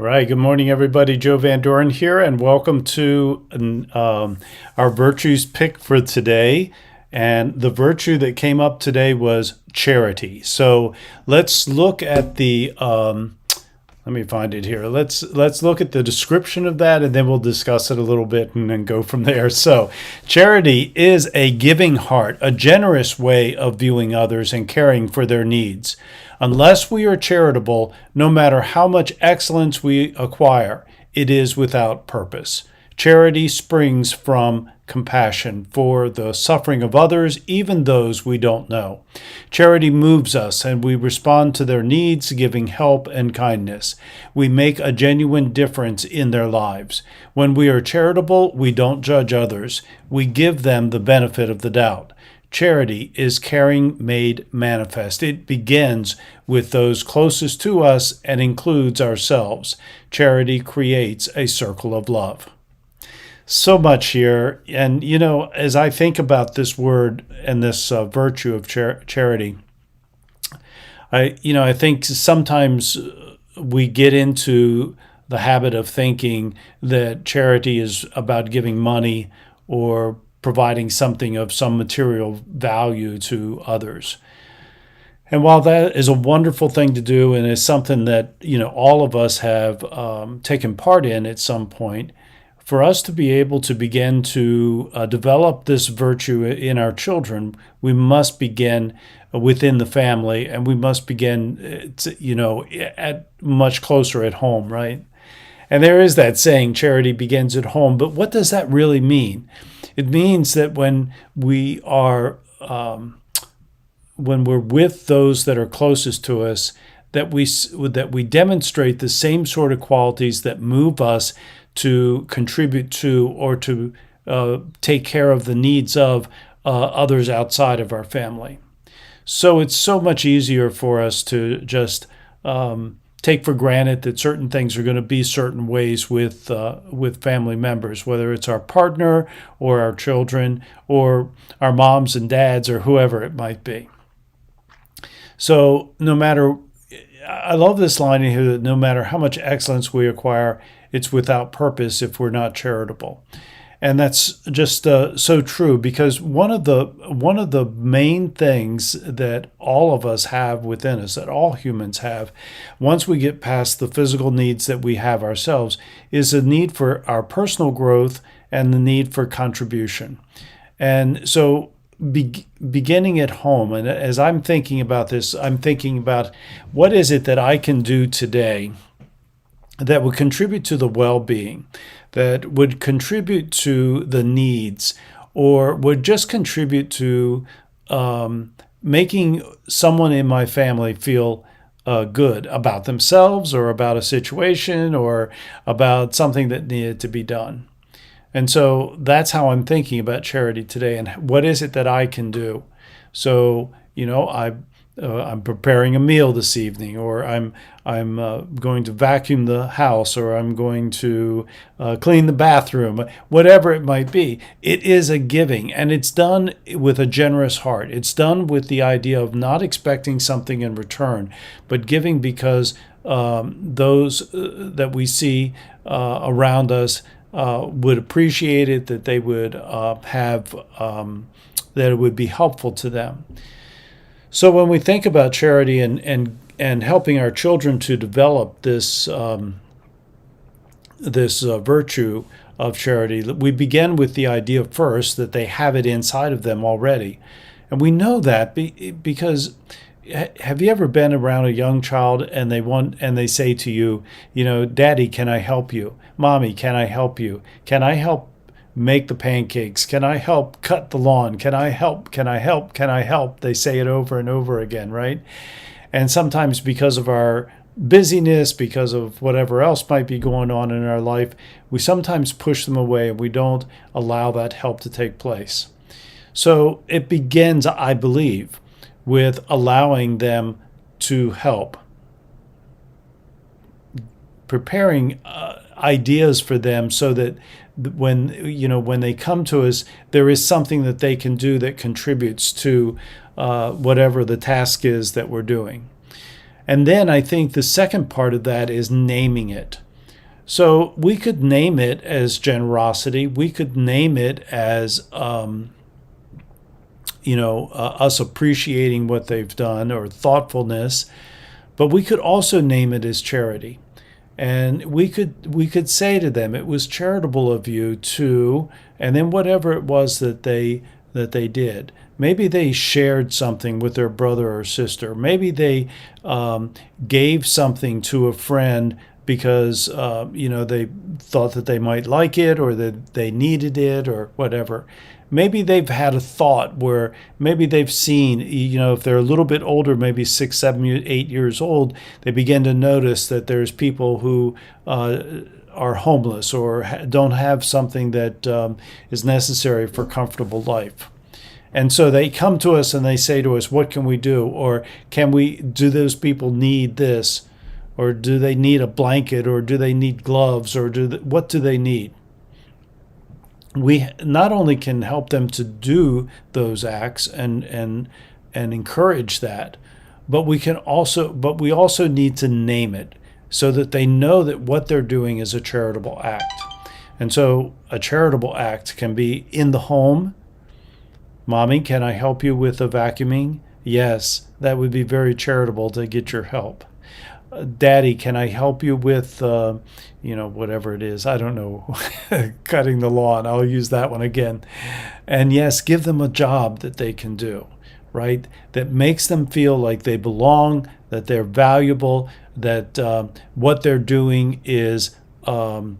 All right, good morning, everybody. Joe Van Doren here, and welcome to our virtues pick for today. And the virtue that came up today was charity. So let's look at the. Let me find it here. Let's look at the description of that, and then we'll discuss it a little bit, and then go from there. So, charity is a giving heart, a generous way of viewing others and caring for their needs. Unless we are charitable, no matter how much excellence we acquire, it is without purpose. Charity springs from compassion for the suffering of others, even those we don't know. Charity moves us, and we respond to their needs, giving help and kindness. We make a genuine difference in their lives. When we are charitable, we don't judge others. We give them the benefit of the doubt. Charity is caring made manifest. It begins with those closest to us and includes ourselves. Charity creates a circle of love. So much here. And, as I think about this word and this virtue of charity, I think sometimes we get into the habit of thinking that charity is about giving money or providing something of some material value to others. And while that is a wonderful thing to do and is something that, all of us have taken part in at some point, for us to be able to begin to develop this virtue in our children, we must begin within the family, and we must begin, at much closer at home, right? And there is that saying, charity begins at home. But what does that really mean? It means that when we are, when we're with those that are closest to us, that we demonstrate the same sort of qualities that move us to contribute to or to take care of the needs of others outside of our family. So it's so much easier for us to just take for granted that certain things are going to be certain ways with family members, whether it's our partner or our children or our moms and dads or whoever it might be. So I love this line in here that no matter how much excellence we acquire, it's without purpose if we're not charitable. And that's just so true, because one of the main things that all of us have within us, that all humans have, once we get past the physical needs that we have ourselves, is a need for our personal growth and the need for contribution. And so beginning at home, and as I'm thinking about this, I'm thinking about what is it that I can do today that would contribute to the well-being, that would contribute to the needs, or would just contribute to making someone in my family feel good about themselves or about a situation or about something that needed to be done. And so that's how I'm thinking about charity today, and what is it that I can do. So, I'm preparing a meal this evening, or I'm going to vacuum the house, or I'm going to clean the bathroom, whatever it might be. It is a giving, and it's done with a generous heart. It's done with the idea of not expecting something in return, but giving because those that we see around us would appreciate it, that they would that it would be helpful to them. So when we think about charity and helping our children to develop this virtue of charity, we begin with the idea first that they have it inside of them already. And we know that because have you ever been around a young child and they say to you, Daddy, can I help you? Mommy, can I help you? Can I help make the pancakes? Can I help cut the lawn? Can I help? Can I help? Can I help? They say it over and over again, right? And sometimes because of our busyness, because of whatever else might be going on in our life, we sometimes push them away and we don't allow that help to take place. So it begins, I believe, with allowing them to help, preparing ideas for them so that when they come to us, there is something that they can do that contributes to whatever the task is that we're doing. And then I think the second part of that is naming it. So we could name it as generosity. We could name it as, us appreciating what they've done, or thoughtfulness. But we could also name it as charity. And we could say to them, it was charitable of you to, and then whatever it was that they did. Maybe they shared something with their brother or sister. Maybe they gave something to a friend because they thought that they might like it, or that they needed it, or whatever. Maybe they've had a thought where maybe they've seen, if they're a little bit older, maybe 6, 7, 8 years old, they begin to notice that there's people who are homeless, or don't have something that is necessary for comfortable life. And so they come to us and they say to us, what can we do? Or do those people need this? Or do they need a blanket? Or do they need gloves? Or what do they need? We not only can help them to do those acts and encourage that, but we also need to name it so that they know that what they're doing is a charitable act. And so a charitable act can be in the home. Mommy, can I help you with the vacuuming? Yes, that would be very charitable to get your help. Daddy, can I help you with, whatever it is? I don't know, cutting the lawn. I'll use that one again. And yes, give them a job that they can do, right? That makes them feel like they belong, that they're valuable, that what they're doing is done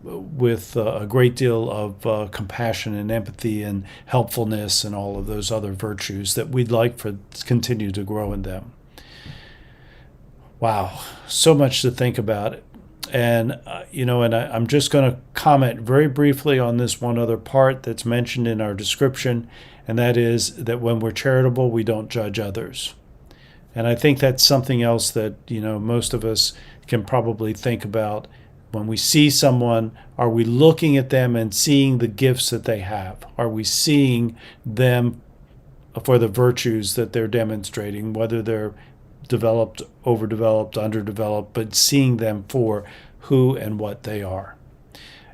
with a great deal of compassion and empathy and helpfulness and all of those other virtues that we'd like to continue to grow in them. Wow, so much to think about. And, I'm just going to comment very briefly on this one other part that's mentioned in our description, and that is that when we're charitable, we don't judge others. And I think that's something else that, most of us can probably think about. When we see someone, are we looking at them and seeing the gifts that they have? Are we seeing them for the virtues that they're demonstrating, whether they're developed, overdeveloped, underdeveloped, but seeing them for who and what they are?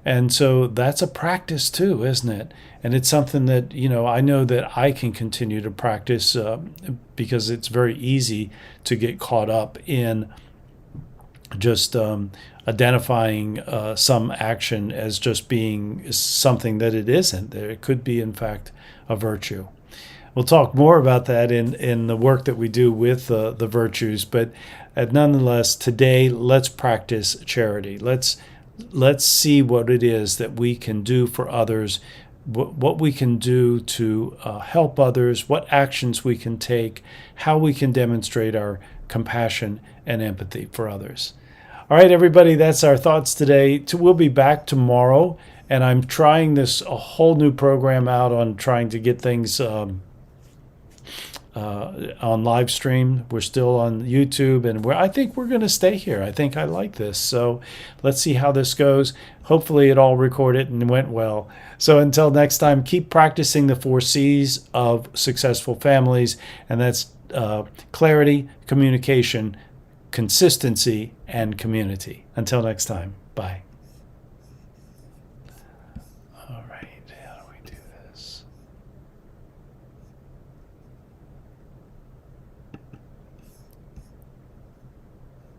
And so that's a practice too, isn't it? And it's something that, I know that I can continue to practice because it's very easy to get caught up in just identifying some action as just being something that it isn't. It could be, in fact, a virtue. We'll talk more about that in the work that we do with the virtues, but nonetheless, today, let's practice charity. Let's see what it is that we can do for others, what we can do to help others, what actions we can take, how we can demonstrate our compassion and empathy for others. All right, everybody, that's our thoughts today. We'll be back tomorrow, and I'm trying a whole new program out on trying to get things on live stream. We're still on YouTube, and I think we're going to stay here. I think I like this. So let's see how this goes. Hopefully it all recorded and went well. So until next time, keep practicing the 4 C's of successful families, and that's clarity, communication, consistency, and community. Until next time, bye.